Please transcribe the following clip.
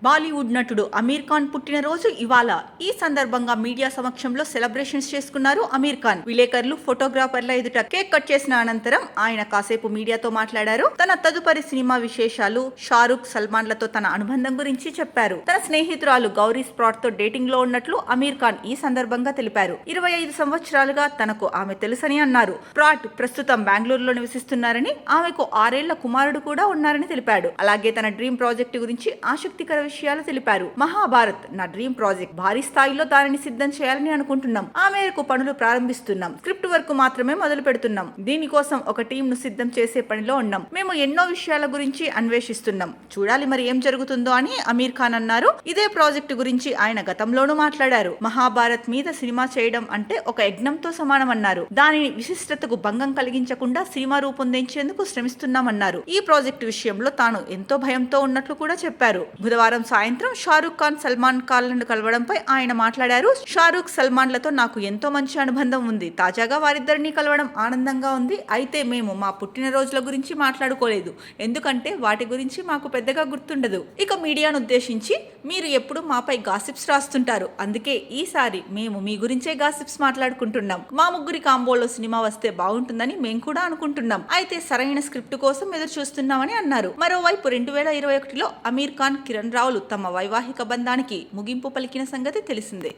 బాలీవుడ్ నటుడు అమీర్ ఖాన్ పుట్టినరోజు ఇవాళ. ఈ సందర్భంగా మీడియా సమక్షంలో సెలబ్రేషన్స్ చేసుకున్నారు అమీర్ ఖాన్. విలేకరులు, ఫోటోగ్రాఫర్ల ఎదుట కేక్ కట్ చేసిన అనంతరం ఆయన కాసేపు మీడియాతో మాట్లాడారు. తన తదుపరి సినిమా విశేషాలు, షారుఖ్, సల్మాన్లతో తన అనుబంధం గురించి చెప్పారు. తన స్నేహితురాలు గౌరీ స్ప్రాట్ తో డేటింగ్ లో ఉన్నట్లు అమీర్ ఖాన్ ఈ సందర్భంగా తెలిపారు. 25 సంవత్సరాలుగా తనకు ఆమె తెలుసని అన్నారు. స్ప్రాట్ ప్రస్తుతం బెంగళూరులో నివసిస్తున్నారని, ఆమెకు 6 ఏళ్ల కుమారుడు కూడా ఉన్నారని తెలిపాడు. అలాగే తన డ్రీమ్ ప్రాజెక్టు గురించి ఆసక్తికర విషయాలు తెలిపారు. మహాభారత్ నా డ్రీమ్ ప్రాజెక్ట్. భారీ స్థాయిలో దానిని సిద్ధం చేయాలని అనుకుంటున్నాం. ఆ మేరకు పనులు ప్రారంభిస్తున్నాం. స్క్రిప్ట్ వర్క్ మాత్రమే మొదలు పెడుతున్నాం. దీనికోసం ఒక టీం ను సిద్ధం చేసే పనిలో ఉన్నాం. మేము ఎన్నో విషయాల గురించి అన్వేషిస్తున్నాం. చూడాలి మరి ఏం జరుగుతుందో అని అమీర్ ఖాన్ అన్నారు. ఇదే ప్రాజెక్టు గురించి ఆయన గతంలోనూ మాట్లాడారు. మహాభారత్ మీద సినిమా చేయడం అంటే ఒక యజ్ఞంతో సమానమన్నారు. దానిని విశిష్టతకు భంగం కలిగించకుండా సినిమా రూపొందించేందుకు శ్రమిస్తున్నామన్నారు. ఈ ప్రాజెక్టు విషయంలో తాను ఎంతో భయంతో ఉన్నట్లు కూడా చెప్పారు. బుధవారం సాయంత్రం షారుఖ్ ఖాన్, సల్మాన్ ఖాన్లను కలవడంపై ఆయన మాట్లాడారు. షారుఖ్, సల్మాన్లతో నాకు ఎంతో మంచి అనుబంధం ఉంది. తాజాగా వారిద్దరిని కలవడం ఆనందంగా ఉంది. అయితే మేము మా పుట్టినరోజుల గురించి మాట్లాడుకోలేదు. ఎందుకంటే వాటి గురించి మాకు పెద్దగా గుర్తుండదు. ఇక మీడియాను ఉద్దేశించి మీరు ఎప్పుడు మాపై గాసిప్స్ రాస్తుంటారు. అందుకే ఈసారి మేము మీ గురించే గాసిప్స్ మాట్లాడుకుంటున్నాం. మా ముగ్గురి కాంబోలో సినిమా వస్తే బాగుంటుందని మేము కూడా అనుకుంటున్నాం. అయితే సరైన స్క్రిప్ట్ కోసం ఎదురు చూస్తున్నామని అన్నారు. మరోవైపు 2021లో అమీర్ ఖాన్, కిరణ్ రావులు తమ వైవాహిక బంధానికి ముగింపు పలికిన సంగతి తెలిసిందే.